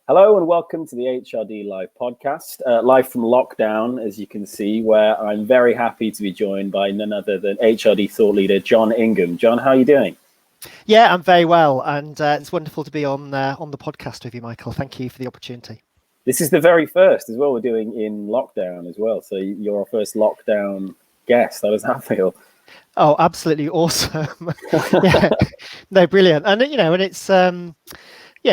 Hello and welcome to the HRD Live Podcast, live from lockdown, as you can see, where I'm very happy to be joined by none other than HRD Thought Leader, Jon Ingham. Jon, how are you doing? Yeah, I'm very well, and it's wonderful to be on the podcast with you, Michael. Thank you for the opportunity. This is the very first as well we're doing in lockdown as well, so you're our first lockdown guest. How does that feel? Oh, absolutely awesome. Yeah, no, brilliant. And it's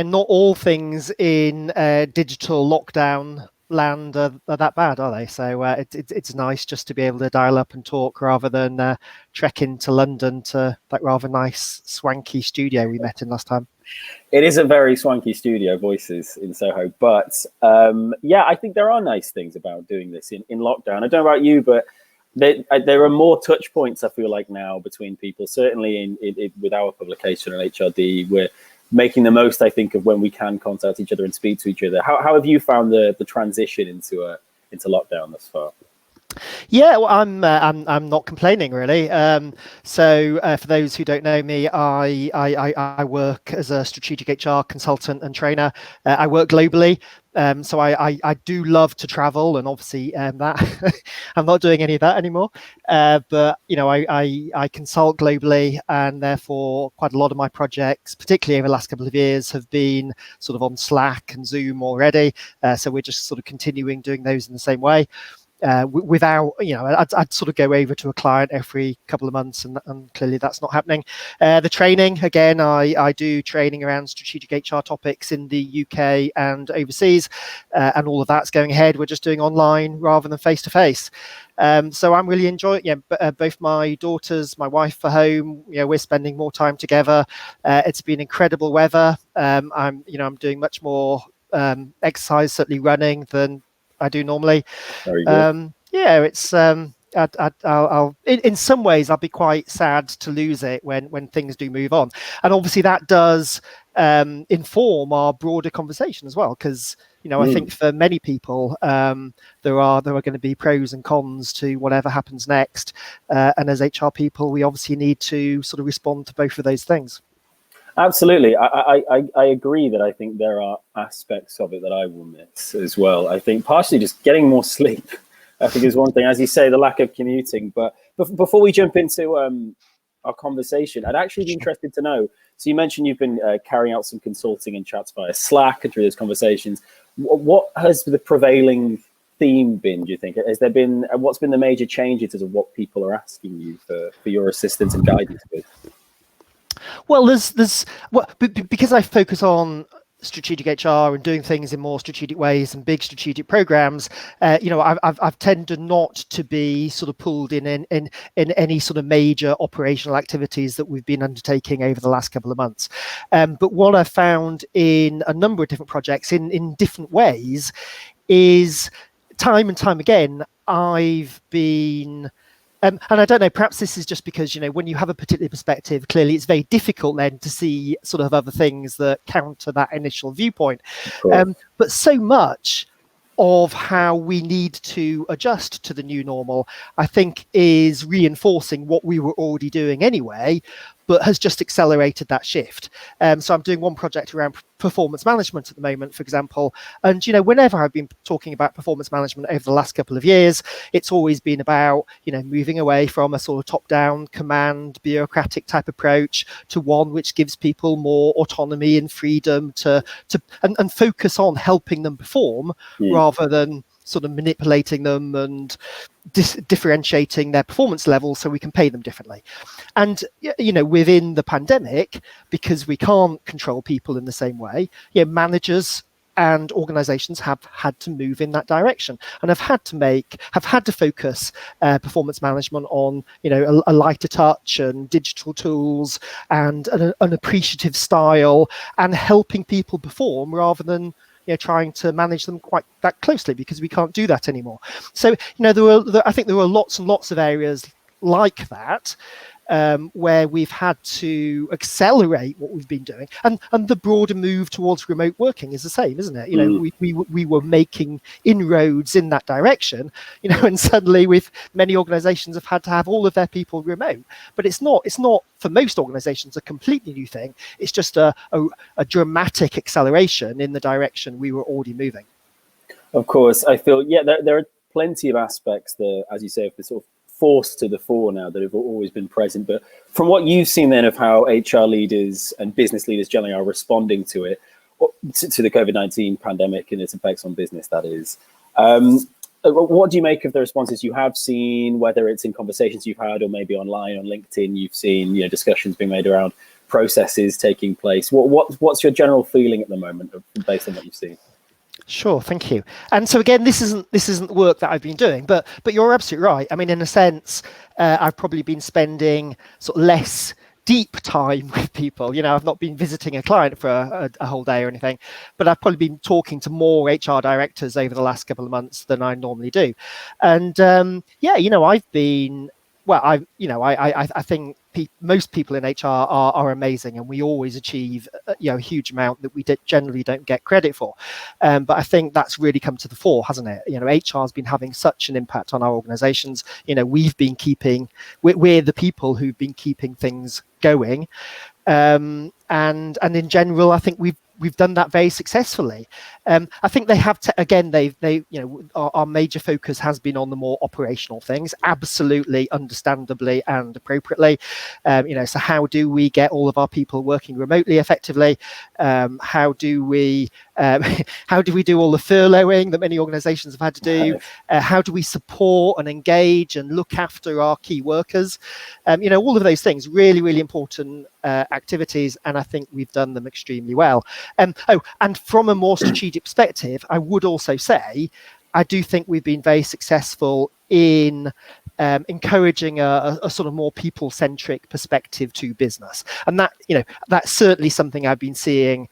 not all things in digital lockdown land are that bad, are they? So it's nice just to be able to dial up and talk rather than trek into London to that rather nice swanky studio we met in last time. It is a very swanky studio, Voices in Soho, but I think there are nice things about doing this in lockdown. I don't know about you, but there are more touch points, I feel like, now between people. Certainly with our publication on HRD, we're making the most, I think, of when we can contact each other and speak to each other. How have you found the transition into lockdown thus far? Yeah, well, I'm not complaining really. So for those who don't know me, I work as a strategic HR consultant and trainer. I work globally. So I do love to travel, and obviously that I'm not doing any of that anymore. But I consult globally, and therefore quite a lot of my projects, particularly over the last couple of years, have been sort of on Slack and Zoom already. So we're just sort of continuing doing those in the same way. Without, I'd sort of go over to a client every couple of months, and clearly that's not happening. The training, again, I do training around strategic HR topics in the UK and overseas, and all of that's going ahead. We're just doing online rather than face to face. So I'm really enjoying it. Both my daughters, my wife are home. We're spending more time together. It's been incredible weather. I'm doing much more exercise, certainly running, than I do normally. Very good. It's I'll in some ways I'll be quite sad to lose it when things do move on, and obviously that does inform our broader conversation as well, because I think for many people there are going to be pros and cons to whatever happens next, and as HR people we obviously need to sort of respond to both of those things. Absolutely. I agree that I think there are aspects of it that I will miss as well. I think partially just getting more sleep, I think, is one thing. As you say, the lack of commuting. But before we jump into our conversation, I'd actually be interested to know. So you mentioned you've been carrying out some consulting and chats via Slack and through those conversations. What has the prevailing theme been, do you think? What's been the major changes as of what people are asking you for your assistance and guidance with? Well, because I focus on strategic HR and doing things in more strategic ways and big strategic programs, I've tended not to be sort of pulled in any sort of major operational activities that we've been undertaking over the last couple of months. But what I found in a number of different projects in different ways is time and time again, I've been... and I don't know, perhaps this is just because, when you have a particular perspective, clearly it's very difficult then to see sort of other things that counter that initial viewpoint. But so much of how we need to adjust to the new normal, I think, is reinforcing what we were already doing anyway, but has just accelerated that shift. So I'm doing one project around performance management at the moment, for example. And, whenever I've been talking about performance management over the last couple of years, it's always been about, moving away from a sort of top-down command bureaucratic type approach to one which gives people more autonomy and freedom and focus on helping them perform rather than sort of manipulating them and differentiating their performance levels so we can pay them differently. And within the pandemic, because we can't control people in the same way, managers and organizations have had to move in that direction and have had to focus performance management on a lighter touch and digital tools and an appreciative style and helping people perform rather than trying to manage them quite that closely, because we can't do that anymore. So I think there were lots and lots of areas like that. where we've had to accelerate what we've been doing, and the broader move towards remote working is the same, isn't it? We were making inroads in that direction, and suddenly with many organizations have had to have all of their people remote. But it's not for most organizations a completely new thing. It's just a dramatic acceleration in the direction we were already moving. Of course, I feel there are plenty of aspects that, as you say, have been sort of forced to the fore now that have always been present. But from what you've seen then of how HR leaders and business leaders generally are responding to it, to the COVID-19 pandemic and its effects on business, that is, what do you make of the responses you have seen, whether it's in conversations you've had or maybe online on LinkedIn, you've seen discussions being made around processes taking place? What's your general feeling at the moment based on what you've seen? Sure, thank you. And so again, this isn't work that I've been doing, but you're absolutely right. I mean, in a sense, I've probably been spending sort of less deep time with people. I've not been visiting a client for a whole day or anything, but I've probably been talking to more HR directors over the last couple of months than I normally do. And I've been, I think most people in HR are amazing, and we always achieve a huge amount that we generally don't get credit for. But I think that's really come to the fore, hasn't it? HR has been having such an impact on our organizations. We're the people who've been keeping things going. And in general, I think we've done that very successfully. I think they have our major focus has been on the more operational things, absolutely, understandably and appropriately. So how do we get all of our people working remotely effectively? How do we do all the furloughing that many organizations have had to do? How do we support and engage and look after our key workers? All of those things, really, really important activities, and I think we've done them extremely well. And from a more strategic perspective, I would also say I do think we've been very successful in encouraging a sort of more people-centric perspective to business, and that's certainly something I've been seeing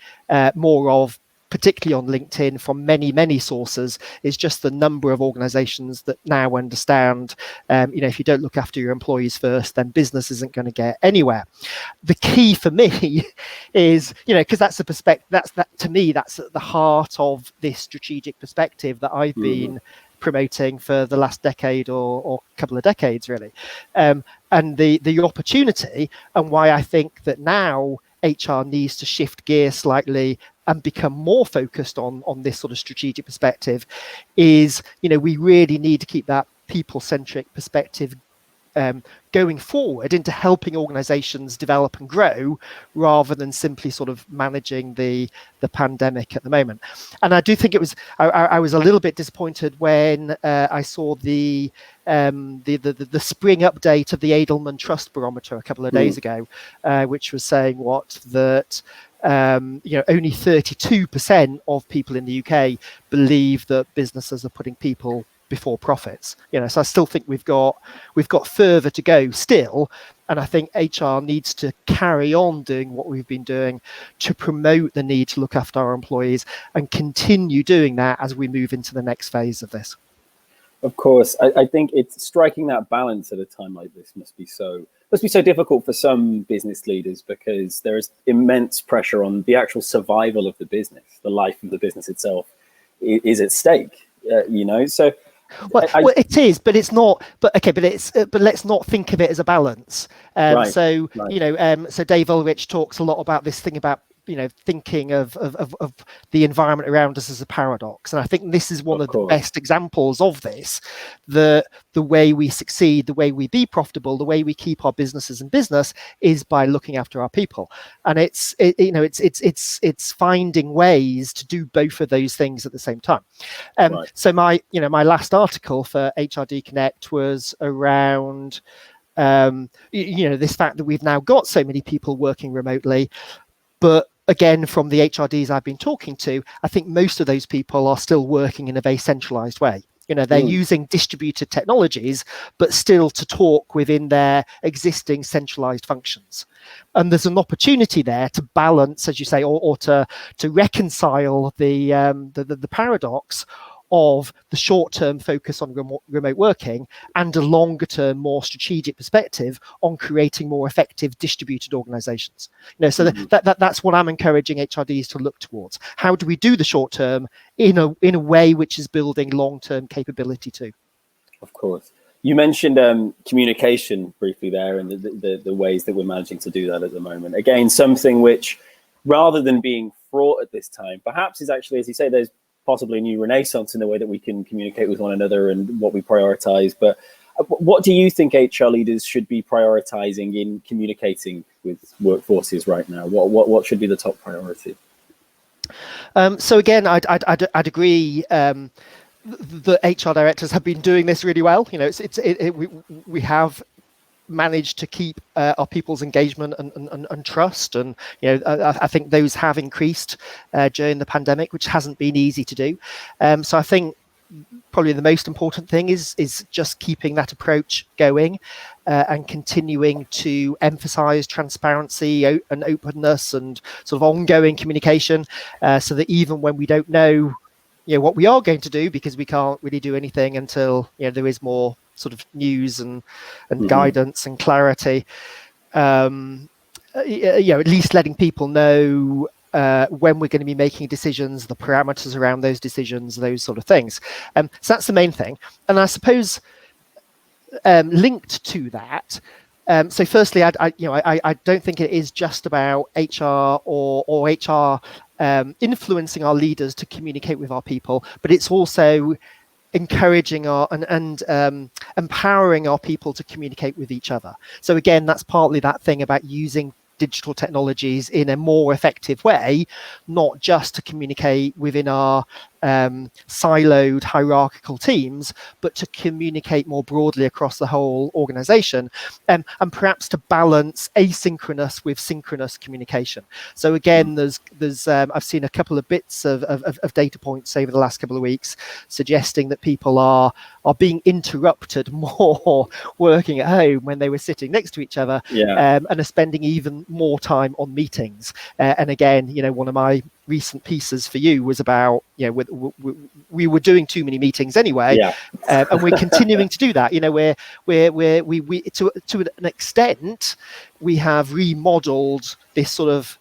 more of, particularly on LinkedIn, from many sources, is just the number of organizations that now understand, if you don't look after your employees first, then business isn't going to get anywhere. The key for me is, because that's a perspective, to me, that's at the heart of this strategic perspective that I've been promoting for the last decade or couple of decades, really. And the opportunity, and why I think that now HR needs to shift gear slightly and become more focused on this sort of strategic perspective, is we really need to keep that people-centric perspective going forward into helping organizations develop and grow, rather than simply sort of managing the pandemic at the moment. And I do think it was I was a little bit disappointed when I saw the spring update of the Edelman Trust Barometer a couple of days ago, which was saying that only 32% of people in the UK believe that businesses are putting people before profits. So I still think we've got further to go still, and I think HR needs to carry on doing what we've been doing to promote the need to look after our employees, and continue doing that as we move into the next phase of this. Of course, I think it's striking that balance at a time like this must be so difficult for some business leaders, because there is immense pressure on the actual survival of the business. The life of the business itself is at stake. So. Well, it is, but it's not. But okay, but let's not think of it as a balance. So Dave Ulrich talks a lot about this thing about thinking of the environment around us as a paradox, and I think this is one of the best examples of this. The way we succeed, the way we be profitable, the way we keep our businesses in business is by looking after our people, and it's finding ways to do both of those things at the same time. So my last article for HRD Connect was around this fact that we've now got so many people working remotely, but again, from the HRDs I've been talking to, I think most of those people are still working in a very centralized way. They're using distributed technologies, but still to talk within their existing centralized functions. And there's an opportunity there to balance, as you say, or to reconcile the paradox of the short-term focus on remote working and a longer-term, more strategic perspective on creating more effective distributed organizations. So that's what I'm encouraging HRDs to look towards. How do we do the short-term in a way which is building long-term capability too? Of course. You mentioned communication briefly there, and the ways that we're managing to do that at the moment. Again, something which, rather than being fraught at this time, perhaps is actually, as you say, there's possibly a new renaissance in the way that we can communicate with one another and what we prioritize. But what do you think HR leaders should be prioritizing in communicating with workforces right now? What should be the top priority? So again, I'd agree. The HR directors have been doing this really well. We have managed to keep our people's engagement and trust, and I think those have increased during the pandemic, which hasn't been easy to do. So I think probably the most important thing is just keeping that approach going and continuing to emphasize transparency and openness and sort of ongoing communication, so that even when we don't know what we are going to do, because we can't really do anything until there is more sort of news and guidance and clarity, at least letting people know when we're going to be making decisions, the parameters around those decisions, those sort of things. So that's the main thing. And I suppose linked to that, so firstly, I don't think it is just about HR or HR influencing our leaders to communicate with our people, but it's also encouraging and empowering our people to communicate with each other. So again, that's partly that thing about using digital technologies in a more effective way, not just to communicate within our siloed hierarchical teams, but to communicate more broadly across the whole organization, and perhaps to balance asynchronous with synchronous communication. So again, there's I've seen a couple of bits of data points over the last couple of weeks suggesting that people are being interrupted more working at home when they were sitting next to each other, and are spending even more time on meetings. And again, one of my recent pieces for you was about we were doing too many meetings anyway, and we're continuing to do that. We to an extent we have remodeled this sort of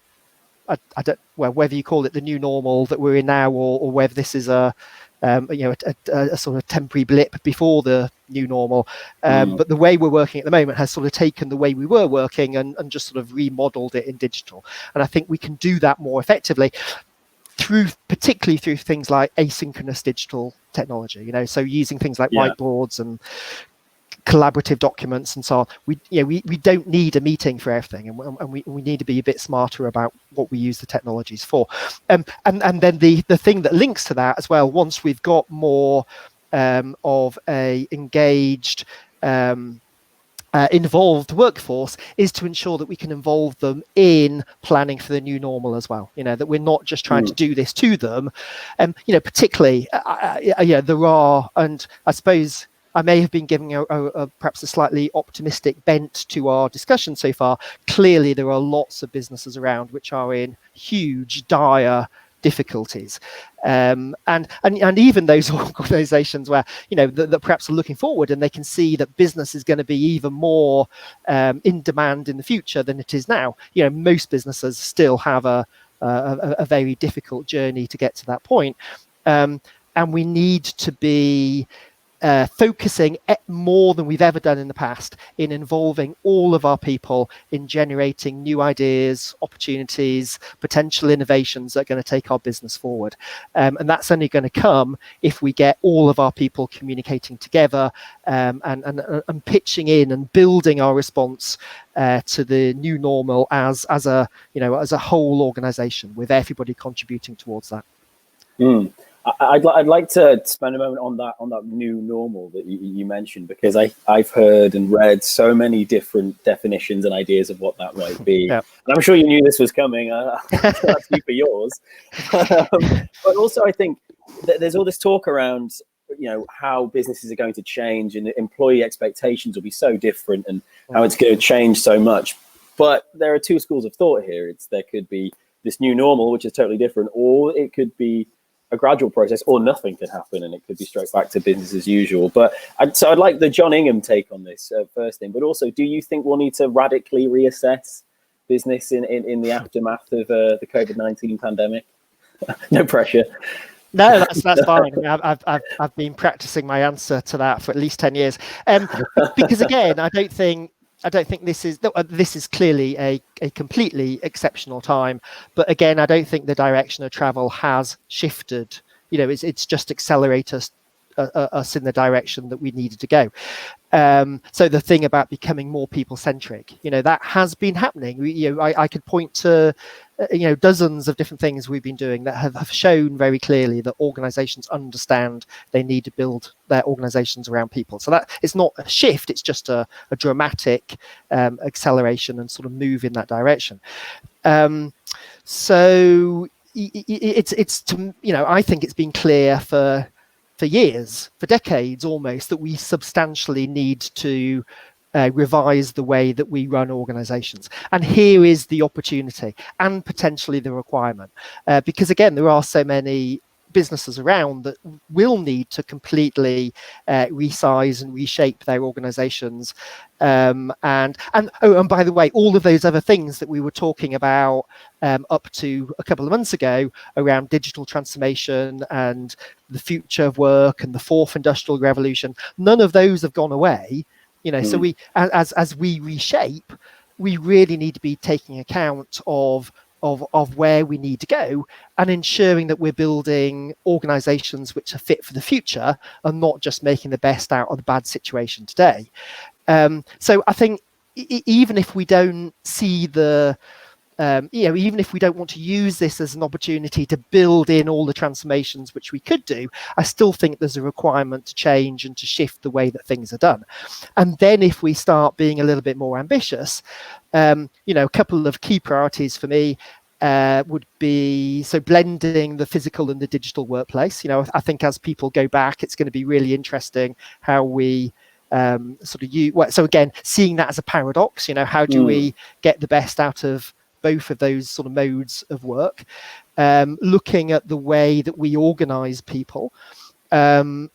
I don't whether you call it the new normal that we're in now, or whether this is a sort of temporary blip before the new normal, but the way we're working at the moment has sort of taken the way we were working and just sort of remodeled it in digital. And I think we can do that more effectively particularly through things like asynchronous digital technology, so using things like whiteboards and collaborative documents and so on. We don't need a meeting for everything, and we need to be a bit smarter about what we use the technologies for. And then the thing that links to that as well, once we've got more of a engaged involved workforce, is to ensure that we can involve them in planning for the new normal as well. That we're not just trying to do this to them. Particularly, there are, and I suppose I may have been giving perhaps a slightly optimistic bent to our discussion so far. Clearly, there are lots of businesses around which are in huge, dire difficulties, and even those organizations where that perhaps are looking forward and they can see that business is going to be even more in demand in the future than it is now. Most businesses still have a very difficult journey to get to that point, and we need to be focusing more than we've ever done in the past in involving all of our people in generating new ideas, opportunities, potential innovations that are going to take our business forward. And that's only going to come if we get all of our people communicating together, and pitching in and building our response to the new normal as a whole organization, with everybody contributing towards that. I'd like to spend a moment on that new normal that you mentioned, because I've heard and read so many different definitions and ideas of what that might be. And I'm sure you knew this was coming. That's you for yours. But also, I think that there's all this talk around how businesses are going to change and employee expectations will be so different, and how it's going to change so much. But there are two schools of thought here. There could be this new normal, which is totally different, or it could be a gradual process, or nothing can happen and it could be straight back to business as usual. But so I'd like the Jon Ingham take on this first thing, but also, do you think we'll need to radically reassess business in the aftermath of the COVID-19 pandemic? No pressure. No, that's fine. I mean, I've been practicing my answer to that for at least 10 years. Because again, I don't think this is clearly a completely exceptional time. But again, I don't think the direction of travel has shifted. It's just accelerated us in the direction that we needed to go. So the thing about becoming more people-centric, that has been happening. I could point to dozens of different things we've been doing that have shown very clearly that organizations understand they need to build their organizations around people. So that it's not a shift, it's just a dramatic acceleration and sort of move in that direction. So it's I think it's been clear for years, for decades almost, that we substantially need to revise the way that we run organizations. And here is the opportunity and potentially the requirement. Because again, there are so many businesses around that will need to completely resize and reshape their organizations. And by the way, all of those other things that we were talking about up to a couple of months ago around digital transformation and the future of work and the fourth industrial revolution, none of those have gone away. So we, as we reshape, we really need to be taking account of where we need to go and ensuring that we're building organizations which are fit for the future and not just making the best out of the bad situation today. So I think even if we don't see even if we don't want to use this as an opportunity to build in all the transformations which we could do, I still think there's a requirement to change and to shift the way that things are done. And then if we start being a little bit more ambitious, a couple of key priorities for me would be blending the physical and the digital workplace. I think as people go back, it's going to be really interesting how we so again, seeing that as a paradox, how do we get the best out of both of those sort of modes of work, looking at the way that we organize people. I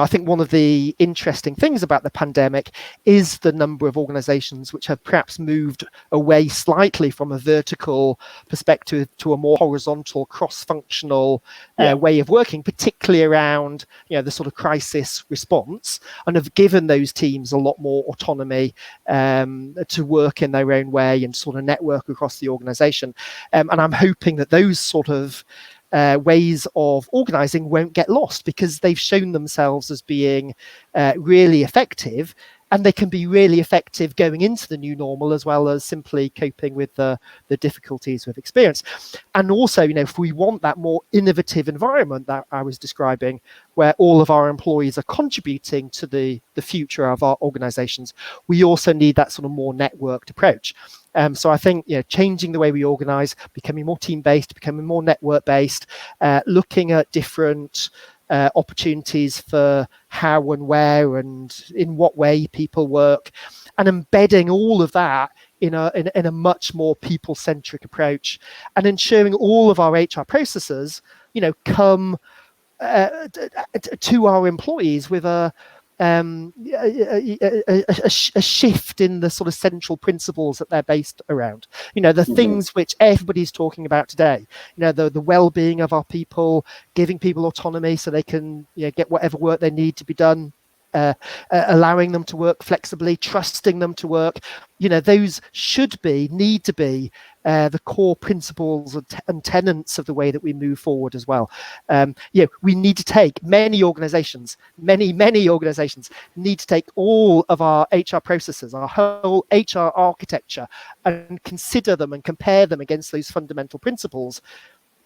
think one of the interesting things about the pandemic is the number of organizations which have perhaps moved away slightly from a vertical perspective to a more horizontal, cross-functional way of working, particularly around the sort of crisis response, and have given those teams a lot more autonomy to work in their own way and sort of network across the organization. And I'm hoping that those sort of ways of organizing won't get lost, because they've shown themselves as being really effective, and they can be really effective going into the new normal as well as simply coping with the difficulties we've experienced. And also, if we want that more innovative environment that I was describing, where all of our employees are contributing to the future of our organizations, we also need that sort of more networked approach. So I think changing the way we organize, becoming more team-based, becoming more network-based, looking at different opportunities for how and where and in what way people work, and embedding all of that in a much more people-centric approach, and ensuring all of our HR processes, come to our employees with a shift in the sort of central principles that they're based around. The things which everybody's talking about today. The well-being of our people, giving people autonomy so they can get whatever work they need to be done, allowing them to work flexibly, trusting them to work. Those need to be the core principles and tenets of the way that we move forward as well. We need to take many organizations need to take all of our HR processes, our whole HR architecture, and consider them and compare them against those fundamental principles.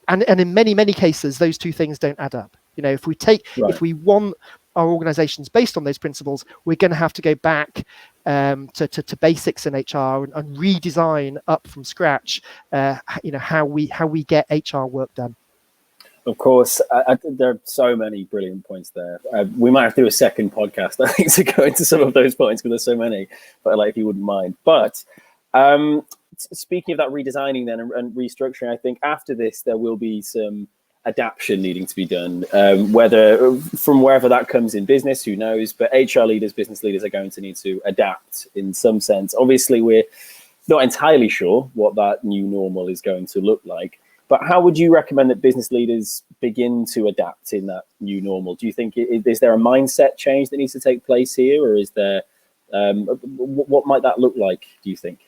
And in many cases, those two things don't add up. If we want our organizations based on those principles, we're going to have to go back to basics in HR and redesign up from scratch how we get HR work done. Of course, there are so many brilliant points there. We might have to do a second podcast, I think, to go into some of those points, because there's so many. But if you wouldn't mind, but speaking of that redesigning then and restructuring, I think after this there will be some adaptation needing to be done, whether from wherever that comes in business, who knows, but HR leaders, business leaders are going to need to adapt in some sense. Obviously, we're not entirely sure what that new normal is going to look like, but how would you recommend that business leaders begin to adapt in that new normal? Do you think, is there a mindset change that needs to take place here, or is there, what might that look like, do you think?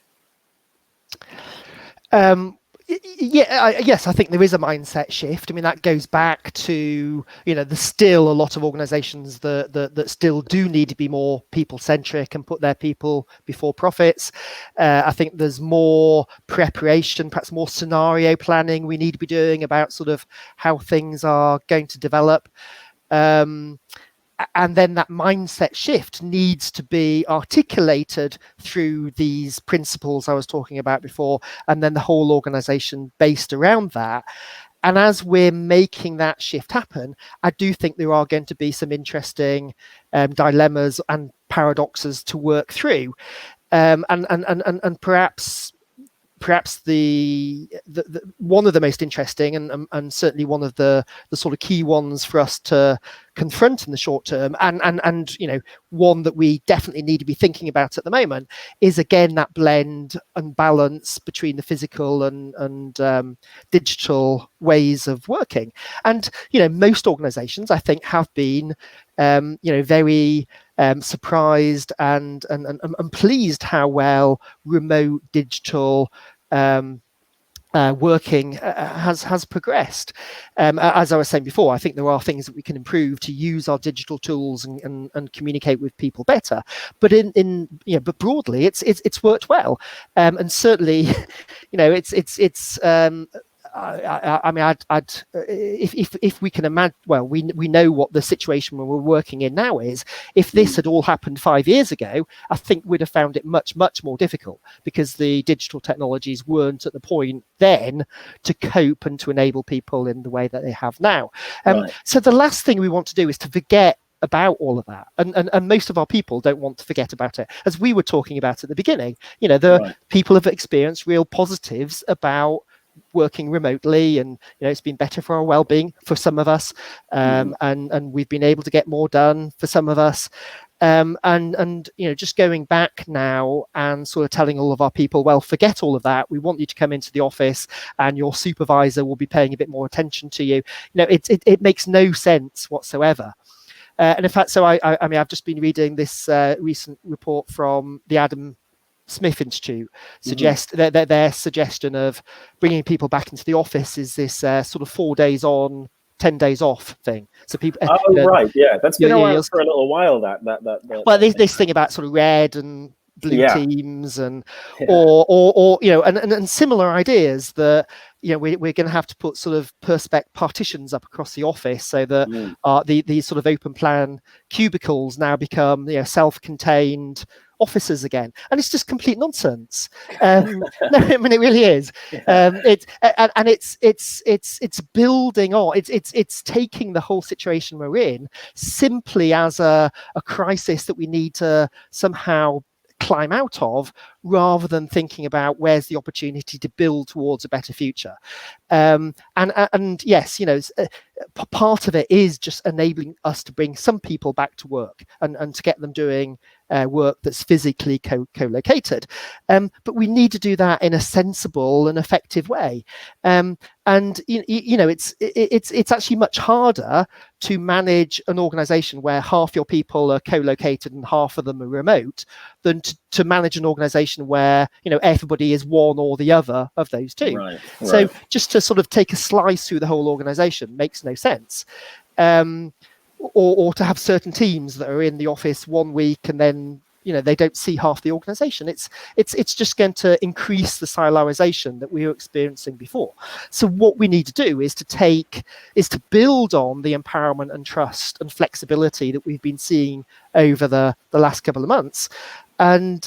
Yes, I think there is a mindset shift. I mean, that goes back to, there's still a lot of organizations that still do need to be more people-centric and put their people before profits. I think there's more preparation, perhaps more scenario planning we need to be doing about sort of how things are going to develop. And then that mindset shift needs to be articulated through these principles I was talking about before, and then the whole organization based around that. And as we're making that shift happen, I do think there are going to be some interesting dilemmas and paradoxes to work through. And perhaps the one of the most interesting and certainly one of the sort of key ones for us to confront in the short term, and one that we definitely need to be thinking about at the moment, is again that blend and balance between the physical and digital ways of working. And most organizations, I think, have been very surprised and pleased how well remote digital working has progressed. As I was saying before, I think there are things that we can improve to use our digital tools and communicate with people better. But but broadly, it's worked well, and certainly, it's. I mean, if we can imagine, well, we know what the situation where we're working in now is. If this had all happened 5 years ago, I think we'd have found it much more difficult, because the digital technologies weren't at the point then to cope and to enable people in the way that they have now. Right. So the last thing we want to do is to forget about all of that, and most of our people don't want to forget about it. As we were talking about at the beginning, people have experienced real positives about working remotely, and it's been better for our well-being for some of us, and we've been able to get more done for some of us, and just going back now and sort of telling all of our people, well, forget all of that, we want you to come into the office and your supervisor will be paying a bit more attention to you. It makes no sense whatsoever. And in fact, so I mean, I've just been reading this recent report from the Adam Smith Institute suggest that their suggestion of bringing people back into the office is this sort of 4 days on, 10 days off thing. So people, right, yeah, that's been around for a little while. Well, this thing about sort of red and blue teams and or and similar ideas that we're going to have to put sort of perspex partitions up across the office so that these sort of open plan cubicles now become self-contained offices again, and it's just complete nonsense. No, I mean, it really is. It's building on. It's taking the whole situation we're in simply as a crisis that we need to somehow climb out of, rather than thinking about where's the opportunity to build towards a better future. And yes, part of it is just enabling us to bring some people back to work and to get them doing work that's physically co-located. But we need to do that in a sensible and effective way. And it's actually much harder to manage an organization where half your people are co-located and half of them are remote than to manage an organization where everybody is one or the other of those two. Right. So just to sort of take a slice through the whole organization makes no sense. Or to have certain teams that are in the office 1 week and then they don't see half the organization. It's just going to increase the siloization that we were experiencing before. So what we need to do is to build on the empowerment and trust and flexibility that we've been seeing over the last couple of months, and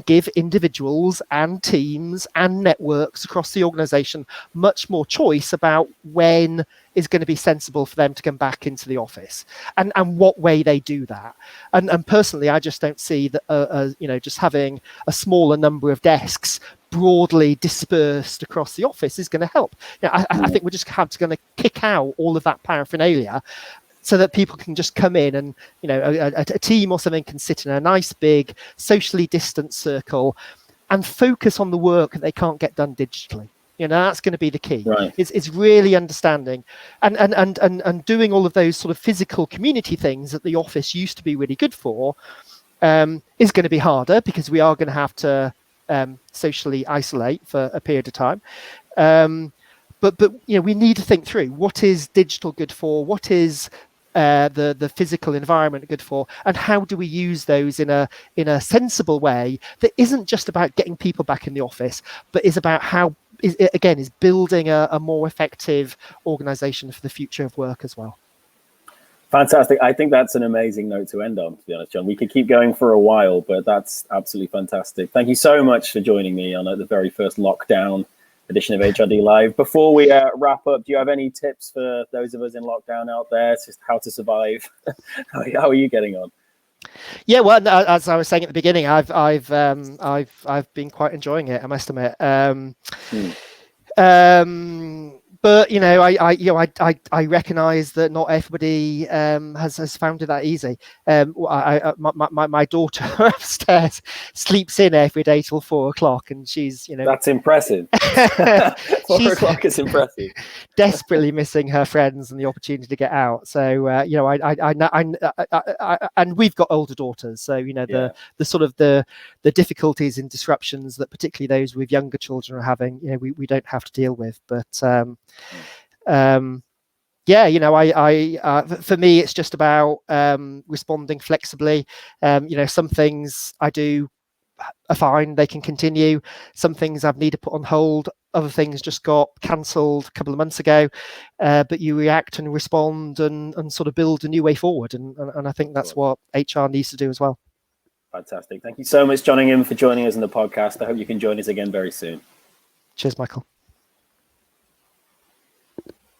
give individuals and teams and networks across the organization much more choice about when is going to be sensible for them to come back into the office and what way they do that. And personally, I just don't see that just having a smaller number of desks broadly dispersed across the office is going to help. I think we're just going to kick out all of that paraphernalia, so that people can just come in and, a team or something can sit in a nice big socially distant circle and focus on the work that they can't get done digitally. That's going to be the key. Right. It's really understanding and doing all of those sort of physical community things that the office used to be really good for is going to be harder, because we are going to have to socially isolate for a period of time. But we need to think through, what is digital good for? What is the physical environment good for, and how do we use those in a sensible way that isn't just about getting people back in the office, but is about is building a more effective organization for the future of work as well. Fantastic. I think that's an amazing note to end on, to be honest, Jon. We could keep going for a while, but that's absolutely fantastic. Thank you so much for joining me on the very first lockdown edition of HRD Live. Before we wrap up, do you have any tips for those of us in lockdown out there, just how to survive? How are you getting on? Yeah, well, as I was saying at the beginning, I've been quite enjoying it, I must admit. But I recognise that not everybody has found it that easy. My daughter upstairs sleeps in every day till 4 o'clock, and she's That's impressive. 4 o'clock is impressive. Desperately missing her friends and the opportunity to get out. So and we've got older daughters, so the sort of the difficulties and disruptions that particularly those with younger children are having, we don't have to deal with. But for me, it's just about responding flexibly. Some things I do are fine, they can continue. Some things I've need to put on hold. Other things just got cancelled a couple of months ago. But you react and respond and sort of build a new way forward. And I think that's what HR needs to do as well. Fantastic. Thank you so much, Jon Ingham, for joining us on the podcast. I hope you can join us again very soon. Cheers, Michael.